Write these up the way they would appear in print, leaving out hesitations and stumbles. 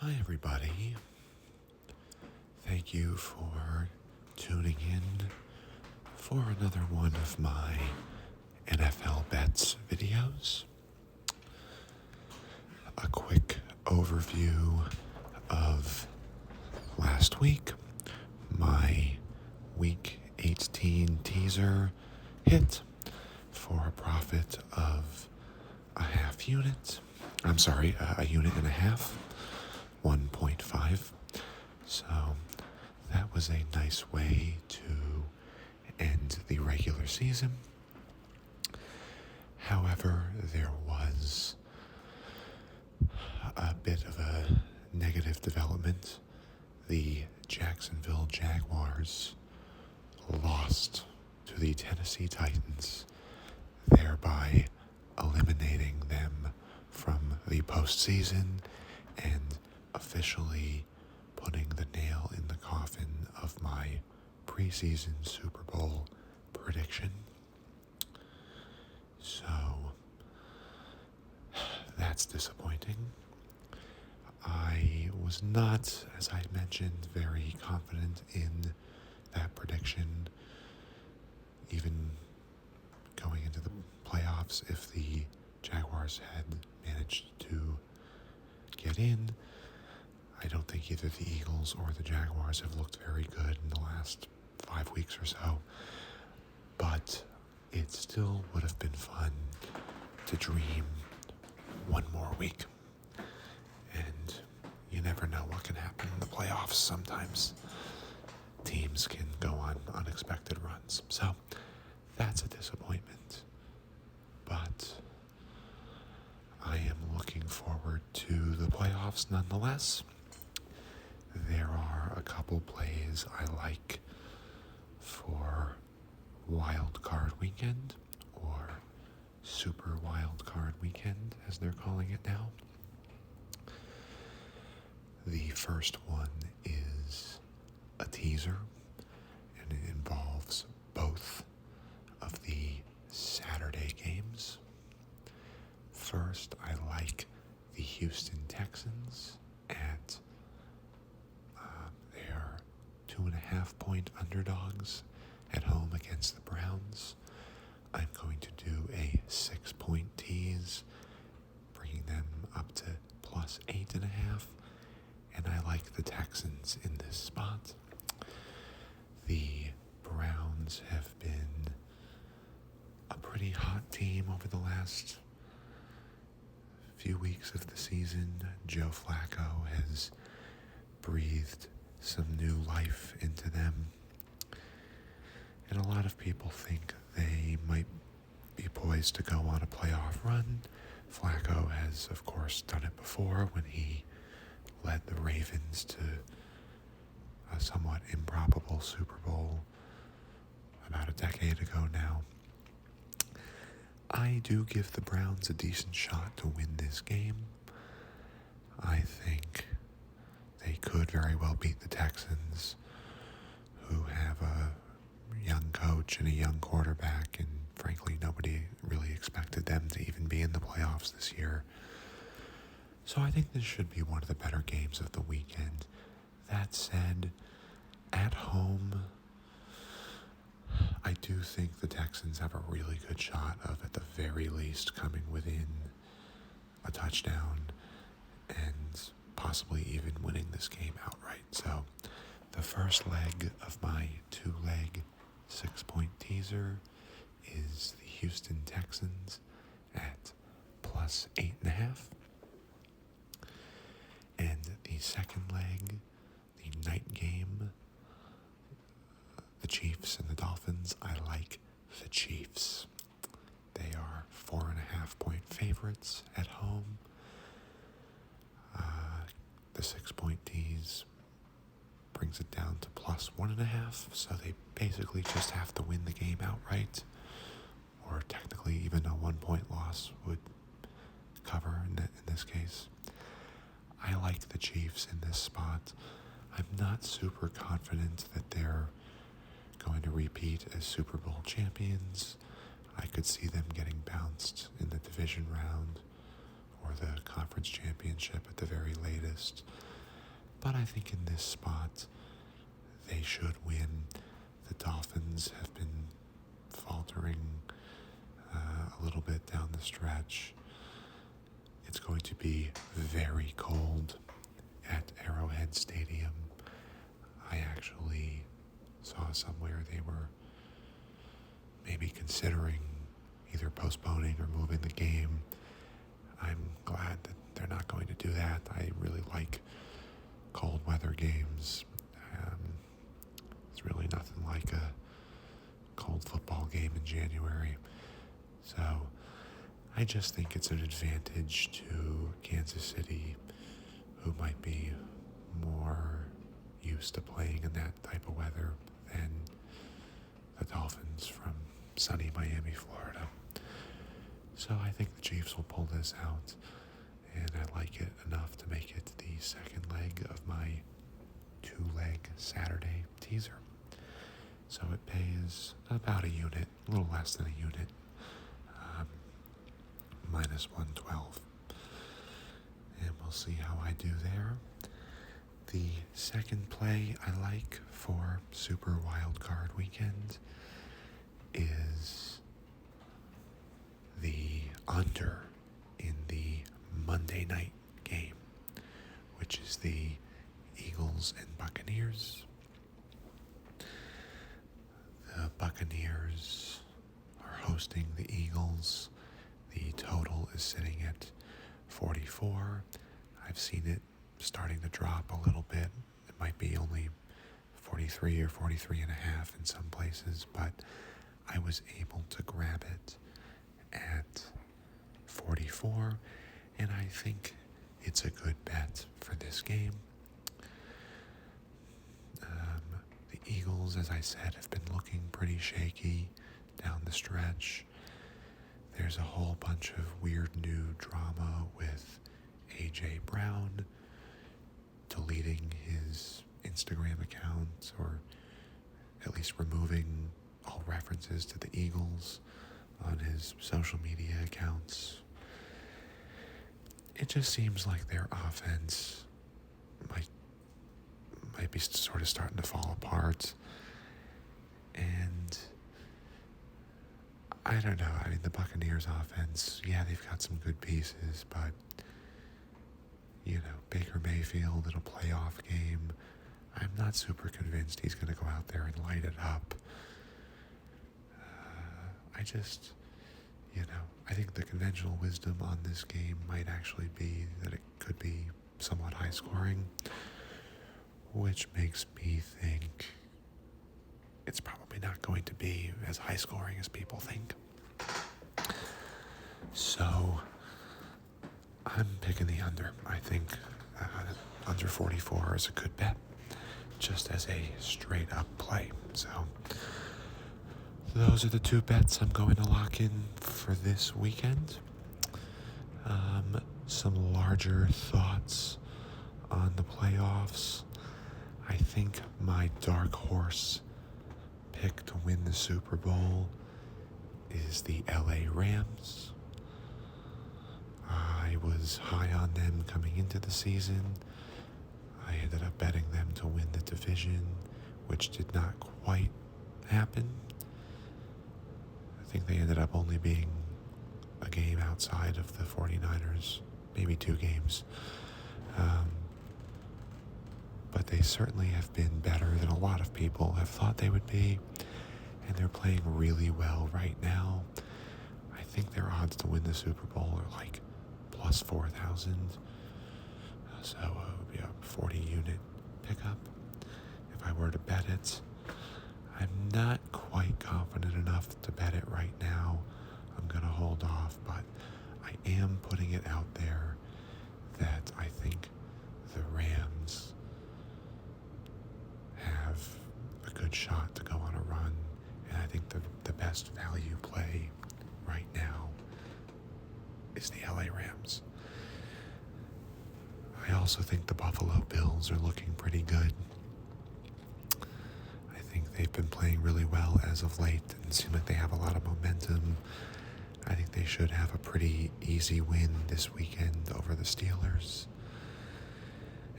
Hi, everybody. Thank you for tuning in for another one of my NFL bets videos. A quick overview of last week. My week 18 teaser hit for a profit of a unit and a half, 1.5. So that was a nice way to end the regular season. However, there was a bit of a negative development. The Jacksonville Jaguars lost to the Tennessee Titans, thereby eliminating them from the postseason and officially putting the nail in the coffin of my preseason Super Bowl prediction. So that's disappointing. I was not, as I mentioned, very confident in that prediction, even going into the playoffs. If the Jaguars had managed to get in, I don't think either the Eagles or the Jaguars have looked very good in the last 5 weeks or so. But it still would have been fun to dream one more week. And you never know what can happen in the playoffs. Sometimes teams can go on unexpected runs. So that's a disappointment. But I am looking forward to the playoffs nonetheless. There are a couple plays I like for Wildcard weekend, or Super Wildcard weekend as they're calling it now. The first one is a teaser, and it involves both of the Saturday games. First, I like the Houston Texans at they are 2.5-point underdogs at home against the Browns. I'm going to do a 6-point tease, bringing them up to plus 8.5, and I like the Texans in this spot. The Browns have been a pretty hot team over the last few weeks of the season. Joe Flacco has breathed some new life into them, and a lot of people think they might be poised to go on a playoff run. Flacco has, of course, done it before when he led the Ravens to a somewhat improbable Super Bowl about a decade ago now. I do give the Browns a decent shot to win this game. I think they could very well beat the Texans, who have a young coach and a young quarterback, and frankly, nobody really expected them to even be in the playoffs this year. So I think this should be one of the better games of the weekend. That said, at home, I do think the Texans have a really good shot of, at the very least, coming within a touchdown and possibly even winning this game outright. So the first leg of my 2-leg 6-point teaser is the Houston Texans at plus 8.5. And the second leg, the night game, the Chiefs and the Dolphins, I like the Chiefs. They are 4.5-point favorites at home. The 6-point tease brings it down to plus 1.5, so they basically just have to win the game outright, or technically even a 1-point loss would cover in this case. I like the Chiefs in this spot. I'm not super confident that they're going to repeat as Super Bowl champions. I could see them getting bounced in the division round or the conference championship at the very latest. But I think in this spot, they should win. The Dolphins have been faltering a little bit down the stretch. It's going to be very cold at Arrowhead Stadium. I actually saw somewhere they were maybe considering either postponing or moving the game. I'm glad that they're not going to do that. I really like cold weather games. It's really nothing like a cold football game in January. So I just think it's an advantage to Kansas City, who might be more used to playing in that type of weather than the Dolphins from sunny Miami, Florida. So I think the Chiefs will pull this out, and I like it enough to make it the second leg of my 2-leg Saturday teaser. So it pays about a unit, a little less than a unit, minus 112. And we'll see how I do there. The second play I like for Super Wildcard Weekend is the under in the Monday night game, which is the Eagles and Buccaneers. The Buccaneers are hosting the Eagles. The total is sitting at 44. I've seen it starting to drop a little bit. It might be only 43 or 43 and a half in some places, but I was able to grab it at 44, and I think it's a good bet for this game. The Eagles, as I said, have been looking pretty shaky down the stretch. There's a whole bunch of weird new drama with A.J. Brown deleting his Instagram account, or at least removing all references to the Eagles on his social media accounts. It just seems like their offense might be sort of starting to fall apart. And I don't know. I mean, the Buccaneers offense, yeah, they've got some good pieces, but, Baker Mayfield in a playoff game, I'm not super convinced he's going to go out there and light it up. I think the conventional wisdom on this game might actually be that it could be somewhat high scoring, which makes me think it's probably not going to be as high scoring as people think. So I'm picking the under. I think under 44 is a good bet, just as a straight up play. So those are the two bets I'm going to lock in for this weekend. Some larger thoughts on the playoffs. I think my dark horse pick to win the Super Bowl is the LA Rams. I was high on them coming into the season. I ended up betting them to win the division, which did not quite happen. I think they ended up only being a game outside of the 49ers, maybe 2 games. But they certainly have been better than a lot of people have thought they would be, and they're playing really well right now. I think their odds to win the Super Bowl are like plus 4,000, so it would be a 40 unit pickup if I were to bet it. I'm not quite confident enough to bet it right now. I'm going to hold off, but I am putting it out there that I think the Rams have a good shot to go on a run, and I think the best value play right now is the LA Rams. I also think the Buffalo Bills are looking pretty good. I think they've been playing really well as of late and seem like they have a lot of momentum. I think they should have a pretty easy win this weekend over the Steelers.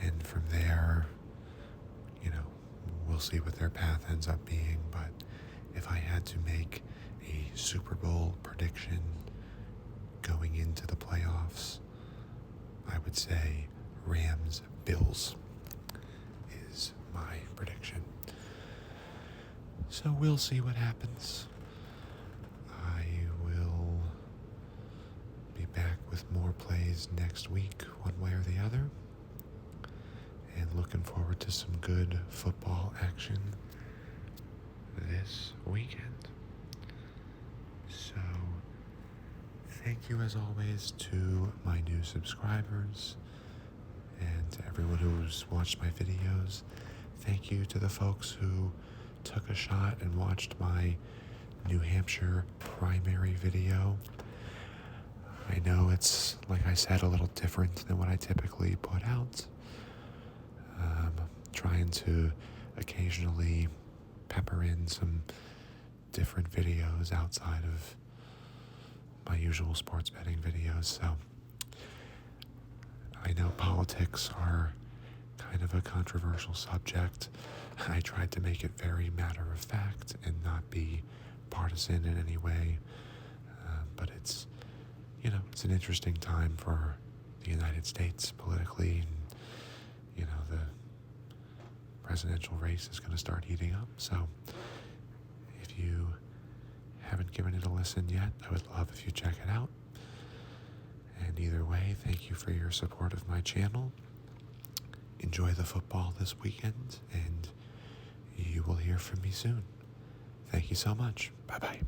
And from there, we'll see what their path ends up being. But if I had to make a Super Bowl prediction going into the playoffs, I would say Rams-Bills is my prediction. So we'll see what happens. I will be back with more plays next week, one way or the other. And looking forward to some good football action this weekend. So, thank you as always to my new subscribers and to everyone who's watched my videos. Thank you to the folks who took a shot and watched my New Hampshire primary video. I know it's, like I said, a little different than what I typically put out. Trying to occasionally pepper in some different videos outside of my usual sports betting videos. So I know politics are kind of a controversial subject. I tried to make it very matter of fact and not be partisan in any way. But it's, it's an interesting time for the United States politically. And, the presidential race is going to start heating up. So if you haven't given it a listen yet, I would love if you check it out. And either way, thank you for your support of my channel. Enjoy the football this weekend, and you will hear from me soon. Thank you so much. Bye-bye.